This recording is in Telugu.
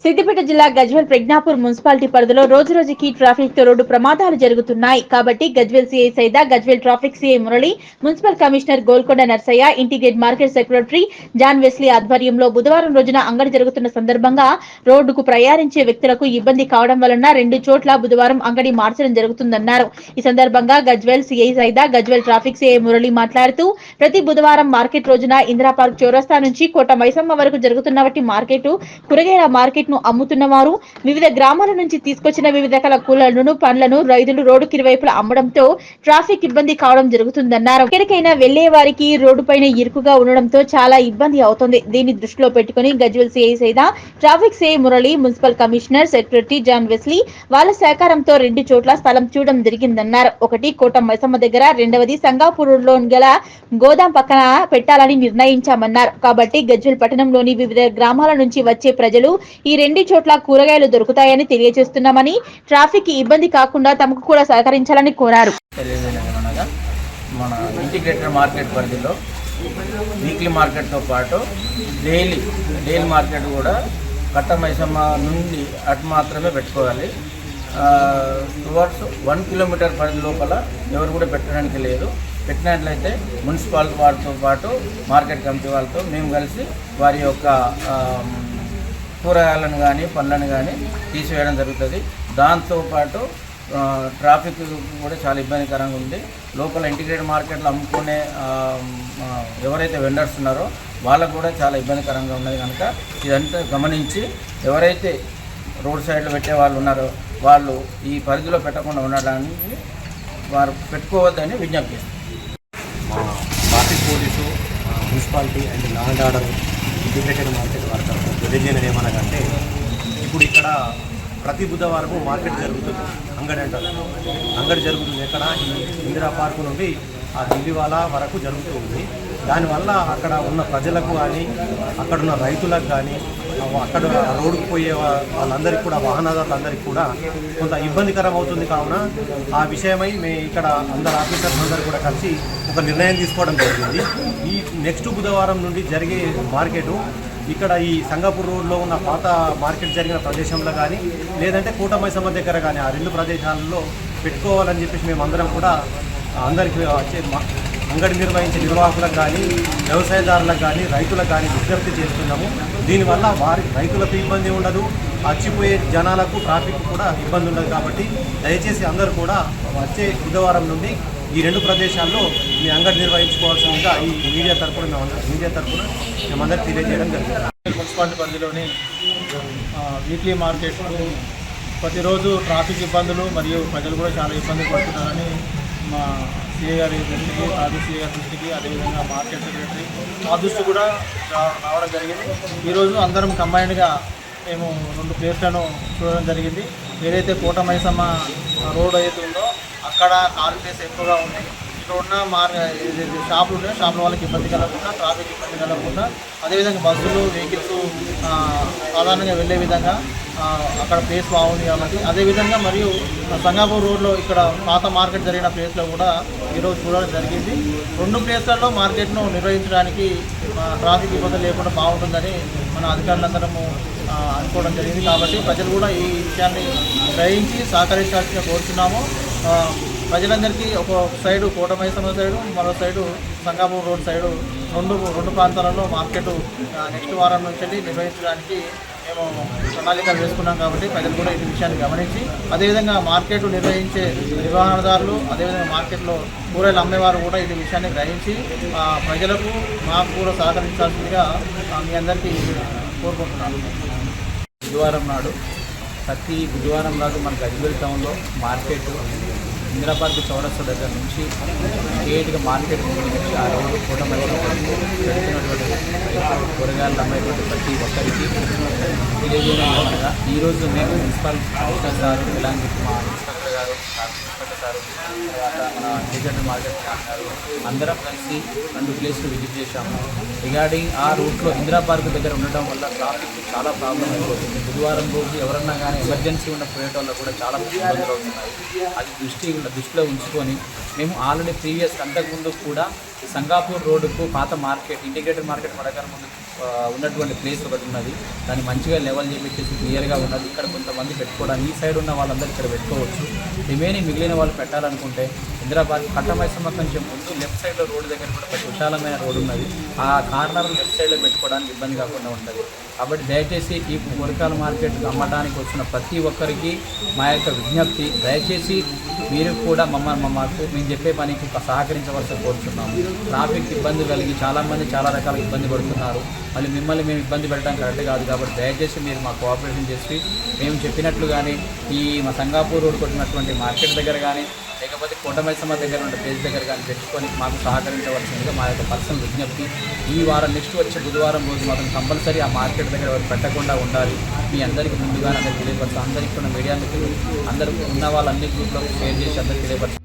సిద్దిపేట జిల్లా గజ్వేల్ ప్రజ్ఞాపూర్ మున్సిపాలిటీ పరిధిలో రోజు రోజుకి ట్రాఫిక్ తో రోడ్డు ప్రమాదాలు జరుగుతున్నాయి. కాబట్టి Gajwel CI Saida, Gajwel traffic CI Murali, municipal commissioner Golkonda Narsaiah, integrate market secretary John Wesley ఆధ్వర్యంలో బుధవారం రోజున అంగడి జరుగుతున్న సందర్భంగా రోడ్డుకు ప్రయాణించే వ్యక్తులకు ఇబ్బంది కావడం వలన 2 చోట్ల బుధవారం అంగడి మార్చడం జరుగుతుందన్నారు. ఈ సందర్భంగా Gajwel CI Saida, Gajwel traffic CI Murali మాట్లాడుతూ ప్రతి బుధవారం మార్కెట్ రోజున ఇందిరా పార్క్ చౌరస్తా నుంచి కోట మైసమ్మ వరకు జరుగుతున్నటువంటి మార్కెట్ కూరగాయల మార్కెట్ ను అమ్ముతున్న వారు వివిధ గ్రామాల నుంచి తీసుకొచ్చిన వివిధ రకాల కూలలను పండ్లను రైతులు రోడ్డుకి ఇరువైపులా అమ్మడంతో ట్రాఫిక్ ఇబ్బంది కావడం జరుగుతుందన్నారు. ఎక్కడికైనా వెళ్లే వారికి రోడ్డు పైన ఇరుకుగా ఉండడంతో చాలా ఇబ్బంది అవుతుంది. దీన్ని దృష్టిలో పెట్టుకుని Gajwel CI Saida, traffic CI Murali, municipal commissioner secretary John Wesley వాళ్ళ సహకారంతో 2 చోట్ల స్థలం చూడడం జరిగిందన్నారు. ఒకటి కోట మైసమ్మ దగ్గర, రెండవది సంగాపూర్ లో గల గోదాం పక్కన పెట్టాలని నిర్ణయించామన్నారు. కాబట్టి గజ్వేల్ పట్టణంలోని వివిధ గ్రామాల నుంచి వచ్చే ప్రజలు ఈ 2 చోట్ల కూరగాయలు దొరుకుతాయని తెలియజేస్తున్నామని, ట్రాఫిక్ ఇబ్బంది కాకుండా తమకు కూడా సహకరించాలని కోరారు. మన ఇంటిగ్రేటెడ్ మార్కెట్ పరిధిలో వీక్లీ మార్కెట్తో పాటు డైలీ మార్కెట్ కూడా కట్ట మైసమ్మ నుండి అటు మాత్రమే పెట్టుకోవాలి. టువర్డ్స్ 1 కిలోమీటర్ పరిధి లోపల ఎవరు కూడా పెట్టడానికి లేదు. పెట్టినట్లయితే మున్సిపాలిటీ వారితో పాటు మార్కెట్ కమిటీ వాళ్ళతో మేము కలిసి వారి యొక్క కూరగాయలను కానీ పండ్లను కానీ తీసివేయడం జరుగుతుంది. దాంతోపాటు ట్రాఫిక్ కూడా చాలా ఇబ్బందికరంగా ఉంది. లోపల ఇంటిగ్రేటెడ్ మార్కెట్లో అమ్ముకునే ఎవరైతే వెండర్స్ ఉన్నారో వాళ్ళకు కూడా చాలా ఇబ్బందికరంగా ఉన్నది. కనుక ఇదంతా గమనించి ఎవరైతే రోడ్ సైడ్లో పెట్టే వాళ్ళు ఉన్నారో వాళ్ళు ఈ పరిధిలో పెట్టకుండా ఉండడానికి వారు పెట్టుకోవద్దని విజ్ఞప్తి చేస్తారు. మా traffic police, municipality and law and order integrated market వారి తరఫున తెలియజేయడం ఏమనగంటే, ఇప్పుడు ఇక్కడ ప్రతి బుధవారం మార్కెట్ జరుగుతుంది. అంగడి జరుగుతుంది. ఎక్కడ ఈ ఇందిరా పార్కు నుండి ఆ దిల్లీవాల వరకు జరుగుతూ ఉంది. దానివల్ల అక్కడ ఉన్న ప్రజలకు కానీ, అక్కడ ఉన్న రైతులకు కానీ, అక్కడ రోడ్డుకు పోయే వాళ్ళందరికీ కూడా, వాహనదారులందరికీ కూడా కొంత ఇబ్బందికరం అవుతుంది. కావున ఆ విషయమై మేము ఇక్కడ అందరు ఆఫీసర్స్ అందరూ కూడా కలిసి ఒక నిర్ణయం తీసుకోవడం జరిగింది. ఈ నెక్స్ట్ బుధవారం నుండి జరిగే మార్కెటు ఇక్కడ ఈ సంగాపూర్ రోడ్లో ఉన్న పాత మార్కెట్ జరిగిన ప్రదేశంలో కానీ, లేదంటే కోట మైసమ్మ దగ్గర కానీ, ఆ 2 ప్రదేశాలలో పెట్టుకోవాలని చెప్పేసి మేమందరం కూడా అందరికీ అంగడి నిర్వహించే నిర్వాహకులకు కానీ, వ్యవసాయదారులకు కానీ, రైతులకు కానీ విజ్ఞప్తి చేస్తున్నాము. దీనివల్ల రైతులకు ఇబ్బంది ఉండదు, వచ్చిపోయే జనాలకు ట్రాఫిక్ కూడా ఇబ్బంది ఉండదు. కాబట్టి దయచేసి అందరూ కూడా వచ్చే బుధవారం నుండి ఈ 2 ప్రదేశాల్లో మీ అంగడి నిర్వహించుకోవాల్సిందిగా ఈ మీడియా తరఫున మేమందరూ తెలియజేయడం జరుగుతుంది. మున్సిపాలిటీ పరిధిలోని వీక్లీ మార్కెట్ ప్రతిరోజు ట్రాఫిక్ ఇబ్బందులు మరియు ప్రజలు కూడా చాలా ఇబ్బంది పడుతున్నారని మా సిఐ గారి దృష్టికి, ట్రాఫిక్ సిఐ గారి దృష్టికి, అదేవిధంగా మార్కెట్ సెక్రటరీ మా దృష్టి కూడా రావడం జరిగింది. ఈరోజు అందరం కంబైన్డ్గా మేము 2 ప్లేస్లను చూడడం జరిగింది. ఏదైతే కోట మైసమ్మ రోడ్ అయితే ఉందో అక్కడ కార్ ప్లేస్ ఎక్కువగా ఉంది. ఇక్కడ ఉన్న షాపులు ఉన్నాయి, షాపుల వాళ్ళకి ఇబ్బంది కలగకుండా, ట్రాఫిక్ ఇబ్బంది కలగకుండా, అదేవిధంగా బస్సులు, వెహికల్స్ సాధారణంగా వెళ్ళే విధంగా అక్కడ ప్లేస్ బాగుంది. కాబట్టి అదేవిధంగా మరియు సంగాపూర్ రోడ్లో ఇక్కడ పాత మార్కెట్ జరిగిన ప్లేస్లో కూడా ఈరోజు చూడడం జరిగింది. 2 ప్లేస్లలో మార్కెట్ను నిర్వహించడానికి ట్రాఫిక్ ఇబ్బంది లేకుండా బాగుంటుందని మన అధికారులందరము అనుకోవడం జరిగింది. కాబట్టి ప్రజలు కూడా ఈ విషయాన్ని గ్రహించి సహకరించాల్సిందిగా కోరుతున్నాము. ప్రజలందరికీ ఒక సైడు కోట మైసమ్మ సైడు, మరో సైడు సంగాపూర్ రోడ్ సైడు 2 ప్రాంతాలలో మార్కెట్ నెక్స్ట్ వారం నుంచి నిర్వహించడానికి మేము ప్రణాళికలు వేసుకున్నాం. కాబట్టి ప్రజలు కూడా ఈ విషయాన్ని గమనించి, అదేవిధంగా మార్కెట్ నిర్వహించే నిర్వహణదారులు, అదేవిధంగా మార్కెట్లో కూరగాయలు అమ్మేవారు కూడా ఈ విషయాన్ని గ్రహించి ప్రజలకు మాకు కూడా సహకరించాల్సిందిగా మీ అందరికీ కోరుకుంటున్నాను. బుధవారం నాడు ప్రతి బుధవారం నాడు మన గజ్వేల్ టౌన్లో మార్కెట్ ఇందిరా పార్క్ చౌరస్తా దగ్గర నుంచి స్ట్రేట్గా మార్కెట్ నుంచి ఆ రోడ్డు కోట పెడుతున్నటువంటి కూరగాయలు అమ్మేటువంటి ప్రతి ఒక్కరికి తెలియజేయడం అనగా ఈరోజు మేము మున్సిపల్ కమిషనర్ సార్, ఇలాంటి మా ఇన్స్పెక్టర్ గారు, ఇన్స్పెక్టర్ సార్, తర్వాత మన ఇంటిగ్రేటెడ్ మార్కెట్ గారు అందరం కలిసి 2 ప్లేస్లు విజిట్ చేశాము. రిగార్డింగ్ ఆ రూట్లో ఇందిరా పార్క్ దగ్గర ఉండటం వల్ల ట్రాఫిక్ చాలా ప్రాబ్లం అయిపోతుంది. బుధవారం రోజు ఎవరన్నా కానీ ఎమర్జెన్సీ ఉన్న పోయేటోళ్ళ కూడా చాలా ఇబ్బందులు అవుతున్నాయి. అది దృష్టిలో ఉంచుకొని మేము ఆల్రెడీ అంతకుముందు కూడా సంగాపూర్ రోడ్డుకు పాత మార్కెట్ ఇంటిగ్రేటెడ్ మార్కెట్ పడకర ముందు ఉన్నటువంటి ప్లేస్ ఒకటి ఉన్నది. దాన్ని మంచిగా లెవెల్ చేపించేసి క్లియర్గా ఉన్నది. ఇక్కడ కొంతమంది పెట్టుకోవడానికి ఈ సైడ్ ఉన్న వాళ్ళందరూ ఇక్కడ పెట్టుకోవచ్చు. రిమైనింగ్ మిగిలిన వాళ్ళు పెట్టాలనుకుంటే ఇందిరాబాద్ కట్టమైసమ్మ కొంచెం ముందు లెఫ్ట్ సైడ్లో రోడ్డు దగ్గర కూడా ఒక విశాలమైన రోడ్డు ఉన్నది. ఆ కార్నర్ లెఫ్ట్ సైడ్లో పెట్టుకోవడానికి ఇబ్బంది కాకుండా ఉంటుంది. కాబట్టి దయచేసి ఈ కూరగాయల మార్కెట్ అమ్మడానికి వచ్చిన ప్రతి ఒక్కరికి మా యొక్క విజ్ఞప్తి, దయచేసి మీరు కూడా మాకు మేము చెప్పే పనికి సహకరించవలసి కోరుతున్నాము. ట్రాఫిక్ ఇబ్బంది కలిగి చాలామంది చాలా రకాల ఇబ్బంది పడుతున్నారు. మళ్ళీ మిమ్మల్ని మేము ఇబ్బంది పెట్టడం కరెక్ట్ కాదు. కాబట్టి దయచేసి మీరు మా కోఆపరేషన్ చేసి మేము చెప్పినట్లుగానే ఈ మా సంగాపూర్ రోడ్ కొట్టినటువంటి మార్కెట్ దగ్గర కానీ లేకపోతే కోటమైసమ్మ దగ్గర ఉన్న ప్లేస్ దగ్గర కానీ పెట్టుకొని మాకు సహకరించవలసిందిగా మా యొక్క పర్సనల్ విజ్ఞప్తి. ఈ వారం నెక్స్ట్ వచ్చే బుధవారం రోజు మాత్రం కంపల్సరీ ఆ మార్కెట్ దగ్గర పెట్టకుండా ఉండాలి. మీ అందరికీ ముందుగానే అందరికీ తెలియపరచు. అందరికీ ఉన్న మీడియా మిత్రులు అందరూ ఉన్న వాళ్ళన్ని గ్రూప్లో షేర్ చేసి అందరికీ తెలియపరచు.